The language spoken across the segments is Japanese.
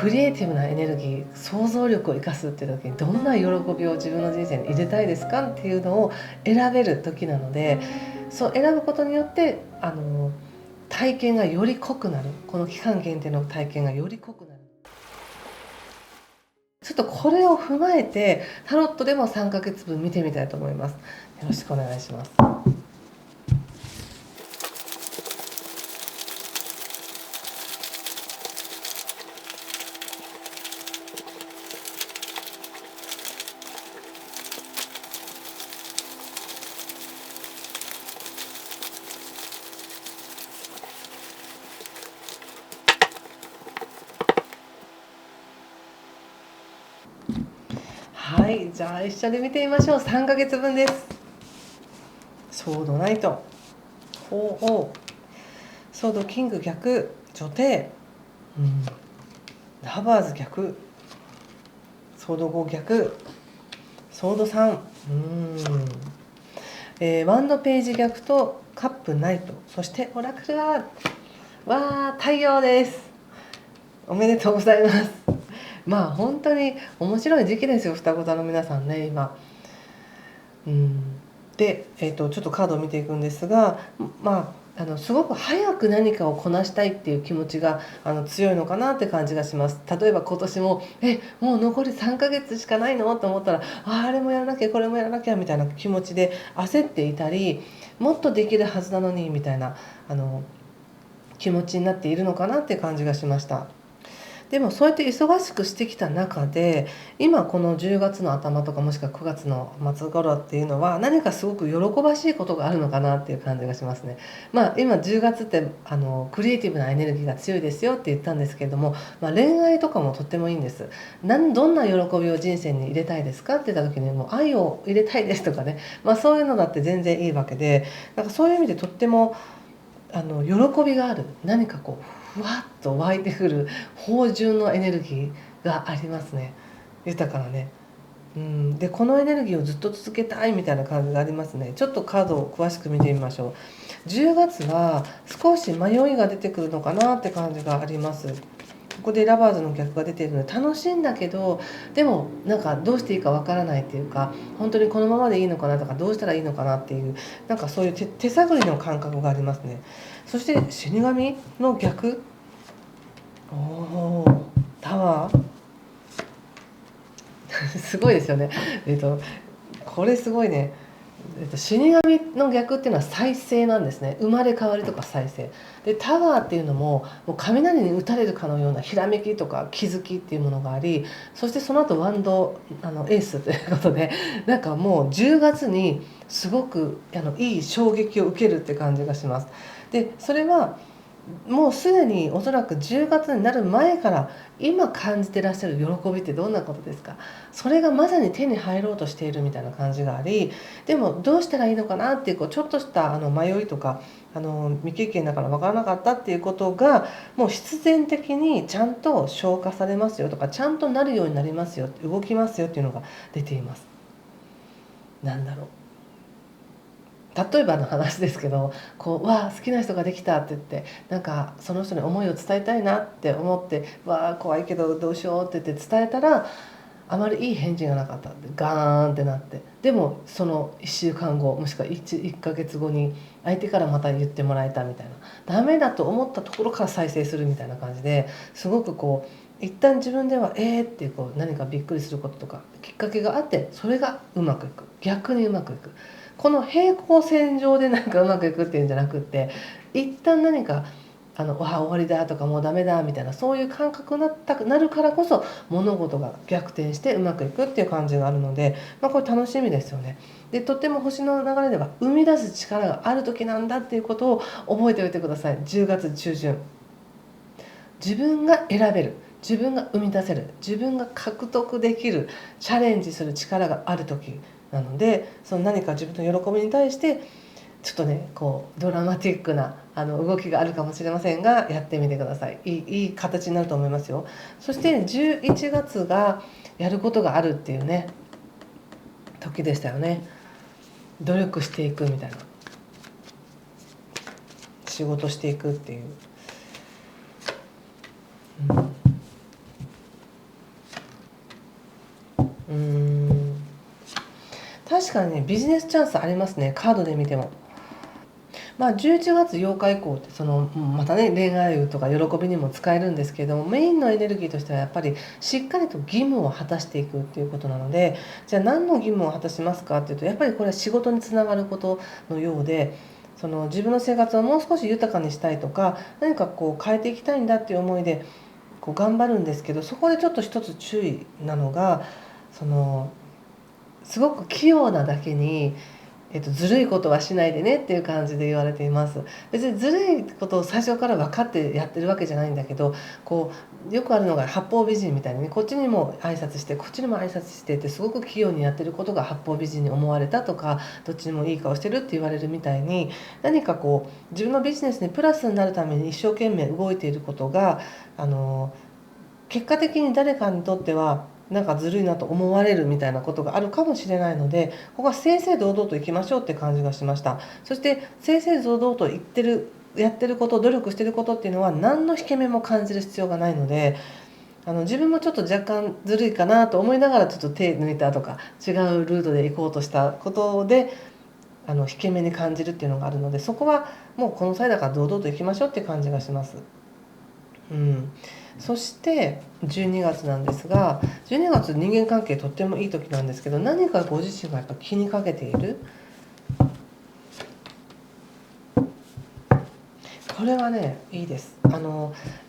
クリエイティブなエネルギー、想像力を生かすっていう時にどんな喜びを自分の人生に入れたいですかっていうのを選べる時なので、そう選ぶことによって体験がより濃くなる。この期間限定の体験がより濃くなる。ちょっとこれを踏まえてタロットでも3ヶ月分見てみたいと思います。よろしくお願いします。はい、じゃあ一緒に見てみましょう。3ヶ月分です。ソードナイト、ほうほう、ソードキング逆、女帝、ラバーズ逆、ソード5逆、ソード3、ワンドページ逆とカップナイト、そしてオラクルは太陽です。おめでとうございます。まあ本当に面白い時期ですよ、双子座の皆さんね、今。で、ちょっとカードを見ていくんですが、すごく早く何かをこなしたいっていう気持ちが強いのかなって感じがします。例えば今年ももう残り3ヶ月しかないのと思ったら、あれもやらなきゃこれもやらなきゃみたいな気持ちで焦っていたり、もっとできるはずなのにみたいな気持ちになっているのかなって感じがしました。でもそうやって忙しくしてきた中で、今この10月の頭とかもしくは9月の末頃っていうのは何かすごく喜ばしいことがあるのかなっていう感じがしますね。今10月ってクリエイティブなエネルギーが強いですよって言ったんですけれども、恋愛とかもとってもいいんです。どんな喜びを人生に入れたいですかって言った時にもう愛を入れたいですとかね、そういうのだって全然いいわけで、なんかそういう意味でとっても喜びがある、何かこうふわっと湧いてくる芳醇のエネルギーがありますね。豊かなね。でこのエネルギーをずっと続けたいみたいな感じがありますね。ちょっとカードを詳しく見てみましょう。10月は少し迷いが出てくるのかなって感じがあります。ここでラバーズの逆が出ているので楽しいんだけど、でもなんかどうしていいかわからないっていうか、本当にこのままでいいのかなとか、どうしたらいいのかなっていう、なんかそういう手探りの感覚がありますね。そして死神の逆、タワーすごいですよね。これすごいね。死神の逆っていうのは再生なんですね。生まれ変わりとか再生で、タワーっていうのも雷に打たれるかのようなひらめきとか気づきっていうものがあり、そしてその後ワンドエースということで、なんかもう10月にすごくいい衝撃を受けるって感じがします。でそれはもうすでにおそらく10月になる前から今感じてらっしゃる喜びってどんなことですか？それがまさに手に入ろうとしているみたいな感じがあり、でもどうしたらいいのかなっていうちょっとした迷いとか未経験だから分からなかったっていうことがもう必然的にちゃんと消化されますよとか、ちゃんとなるようになりますよ、動きますよっていうのが出ています。なんだろう、例えばの話ですけど、好きな人ができたって言って、なんかその人に思いを伝えたいなって思って、怖いけどどうしようって言って伝えたら、あまりいい返事がなかったんでガーンってなって、でもその1週間後もしくは 1ヶ月後に相手からまた言ってもらえたみたいな、ダメだと思ったところから再生するみたいな感じで、すごく一旦自分ではっていう何かびっくりすることとかきっかけがあって、それがうまくいく、逆にうまくいく、この平行線上でなんかうまくいくっていうんじゃなくって、一旦何か終わりだとかもうダメだみたいな、そういう感覚になるからこそ物事が逆転してうまくいくっていう感じがあるので、これ楽しみですよね。でとっても星の流れでは生み出す力がある時なんだっていうことを覚えておいてください。10月中旬、自分が選べる、自分が生み出せる、自分が獲得できる、チャレンジする力がある時なので、その何か自分の喜びに対してちょっとねドラマティックな動きがあるかもしれませんが、やってみてください。いい形になると思いますよ。そして11月がやることがあるっていうね時でしたよね。努力していくみたいな、仕事していくっていう、うーん、確かにね、ビジネスチャンスありますね、カードで見ても。11月8日以降ってまたね、恋愛運とか喜びにも使えるんですけども、メインのエネルギーとしてはやっぱりしっかりと義務を果たしていくっていうことなので、じゃあ何の義務を果たしますかっていうと、やっぱりこれは仕事につながることのようで、自分の生活をもう少し豊かにしたいとか、何かこう変えていきたいんだっていう思いでこう頑張るんですけど、そこでちょっと一つ注意なのが、そのすごく器用なだけに、ずるいことはしないでねっていう感じで言われています。別にずるいことを最初から分かってやってるわけじゃないんだけど、よくあるのが八方美人みたいにね、こっちにも挨拶してこっちにも挨拶してってすごく器用にやってることが八方美人に思われたとか、どっちにもいい顔してるって言われるみたいに、何か自分のビジネスにプラスになるために一生懸命動いていることが結果的に誰かにとってはなんかずるいなと思われるみたいなことがあるかもしれないので、ここは正々堂々といきましょうって感じがしました。そして正々堂々とやってること、努力してることっていうのは何の引け目も感じる必要がないので、自分もちょっと若干ずるいかなと思いながらちょっと手抜いたとか、違うルートで行こうとしたことで引け目に感じるっていうのがあるので、そこはもうこの際だから堂々といきましょうっていう感じがします。そして12月なんですが、12月人間関係とってもいい時なんですけど、何かご自身がやっぱ気にかけている、これはねいいです。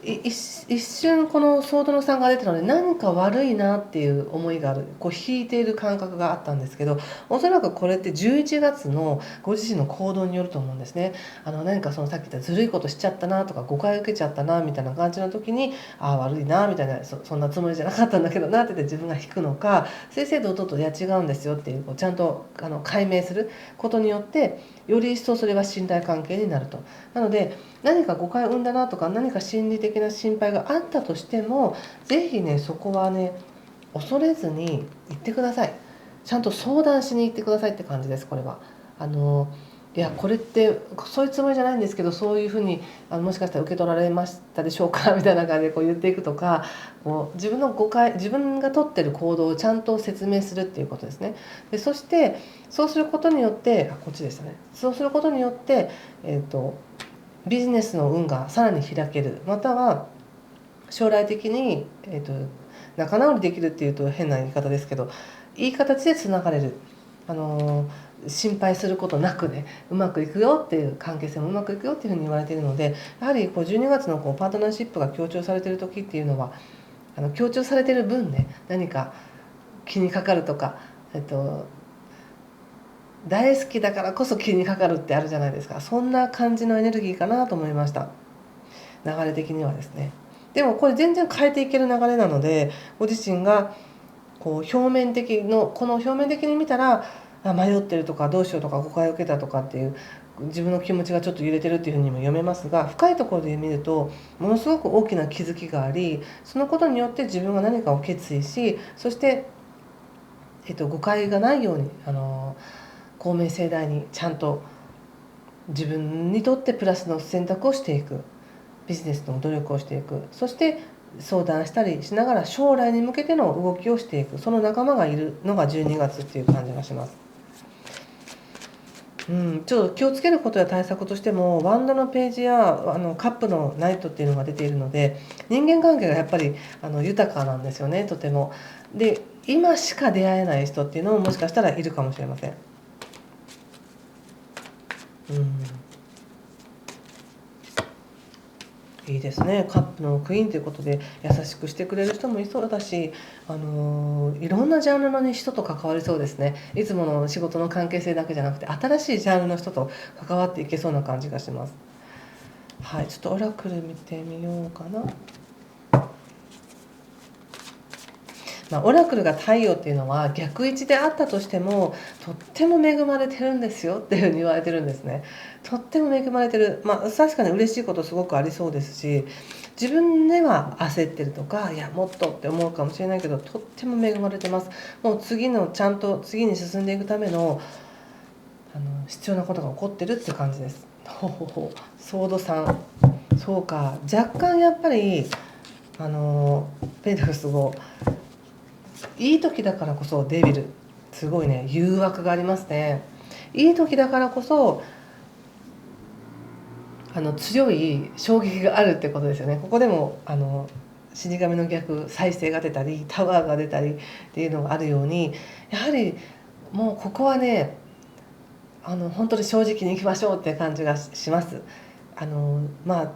一瞬このソードの3が出てたので、何か悪いなっていう思いがある、引いている感覚があったんですけど、おそらくこれって11月のご自身の行動によると思うんですね。何かさっき言ったずるいことしちゃったなとか、誤解受けちゃったなみたいな感じの時に、ああ悪いなみたいな、そんなつもりじゃなかったんだけどなって言って自分が引くのか、正々堂々といや違うんですよっていうちゃんと解明することによって、より一層それが信頼関係になると。なので何か誤解を生んだなとか、何か心理的な心配があったとしても、ぜひねそこはね恐れずに言ってください。ちゃんと相談しに行ってくださいって感じです。これは。いやこれってそういうつもりじゃないんですけど、そういうふうにもしかしたら受け取られましたでしょうかみたいな感じで言っていくとか、自分の誤解、自分が取ってる行動をちゃんと説明するっていうことですね。でそしてそうすることによって、こっちでしたね。そうすることによって、ビジネスの運がさらに開ける、または将来的に、仲直りできるっていうと変な言い方ですけど、いい形でつながれる、心配することなくね、うまくいくよっていう、関係性もうまくいくよっていうふうに言われているので、やはり12月のパートナーシップが強調されている時っていうのは、強調されている分ね、何か気にかかるとか、大好きだからこそ気にかかるってあるじゃないですか。そんな感じのエネルギーかなと思いました。流れ的にはですね。でもこれ全然変えていける流れなので、ご自身がこの表面的に見たら迷ってるとか、どうしようとか、誤解を受けたとかっていう自分の気持ちがちょっと揺れてるっていうふうにも読めますが、深いところで見るとものすごく大きな気づきがあり、そのことによって自分が何かを決意し、そして、誤解がないように公明正大にちゃんと自分にとってプラスの選択をしていく、ビジネスの努力をしていく、そして相談したりしながら将来に向けての動きをしていく、その仲間がいるのが12月っていう感じがします。ちょっと気をつけることや対策としても、ワンドのページやカップのナイトっていうのが出ているので、人間関係がやっぱり豊かなんですよね、とても。で今しか出会えない人っていうのももしかしたらいるかもしれません。いいですね。カップのクイーンということで優しくしてくれる人もいそうだし、いろんなジャンルの、人と関わりそうですね。いつもの仕事の関係性だけじゃなくて、新しいジャンルの人と関わっていけそうな感じがします。はい、ちょっとオラクル見てみようかな。オラクルが太陽っていうのは逆位置であったとしてもとっても恵まれてるんですよっていうふうに言われてるんですね。とっても恵まれてる、確かに嬉しいことすごくありそうですし、自分では焦ってるとか、いやもっとって思うかもしれないけど、とっても恵まれてます。もうちゃんと次に進んでいくための必要なことが起こってるって感じです。ソードさん、そうか、若干やっぱりペンタクルス5、いい時だからこそデビル、すごいね誘惑がありますね。いい時だからこそ強い衝撃があるってことですよね。ここでも死神の逆、再生が出たりタワーが出たりっていうのがあるように、やはりもうここはね本当に正直にいきましょうって感じがします。まあ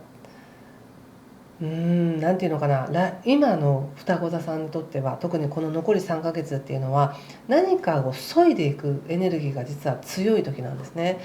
なんていうのかな、今の双子座さんにとっては特にこの残り3ヶ月っていうのは何かを削いでいくエネルギーが実は強い時なんですね。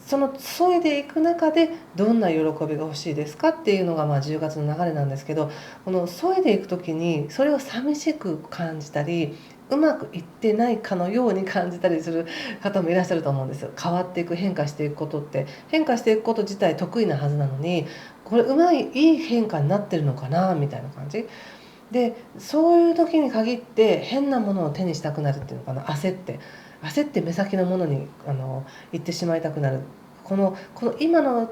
その削いでいく中でどんな喜びが欲しいですかっていうのが10月の流れなんですけど、この削いでいく時にそれを寂しく感じたりうまくいってないかのように感じたりする方もいらっしゃると思うんですよ。変わっていく、変化していくことって、変化していくこと自体得意なはずなのに、これいい変化になってるのかなみたいな感じで、そういう時に限って変なものを手にしたくなるっていうのかな、焦って目先のものに行ってしまいたくなる。この今の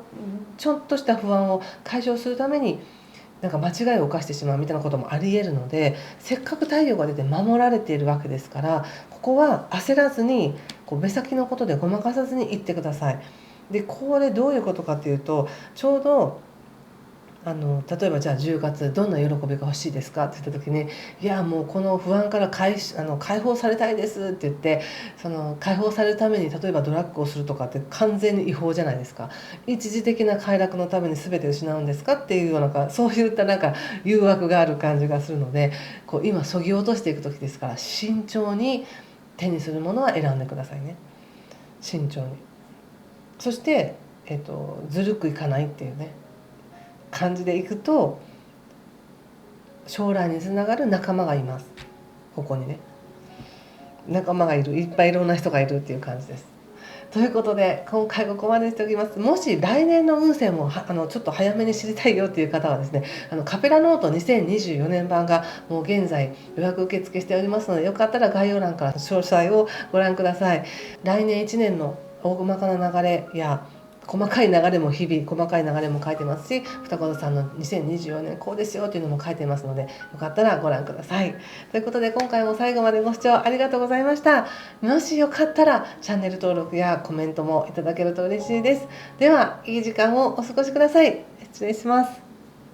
ちょっとした不安を解消するためになんか間違いを犯してしまうみたいなこともありえるので、せっかく太陽が出て守られているわけですから、ここは焦らずに目先のことでごまかさずに行ってください。でこれどういうことかというと、ちょうど例えばじゃあ10月どんな喜びが欲しいですかって言った時に、いやもうこの不安から解放されたいですって言って、その解放されるために例えばドラッグをするとかって完全に違法じゃないですか。一時的な快楽のために全て失うんですかっていうような、そういった誘惑がある感じがするので、今そぎ落としていく時ですから、慎重に手にするものは選んでくださいね。慎重に。そして、ずるくいかないっていうね感じでいくと、将来につながる仲間がいます。ここにね仲間がいる、いっぱいいろんな人がいるっていう感じです。ということで今回ここまでにしておきます。もし来年の運勢もちょっと早めに知りたいよっていう方はですね、カペラノート2024年版がもう現在予約受付しておりますので、よかったら概要欄から詳細をご覧ください。来年1年の大まかな流れや細かい流れも細かい流れも書いてますし、双子座さんの2024年こうですよっていうのも書いてますので、よかったらご覧ください。ということで今回も最後までご視聴ありがとうございました。もしよかったらチャンネル登録やコメントもいただけると嬉しいです。では、いい時間をお過ごしください。失礼します。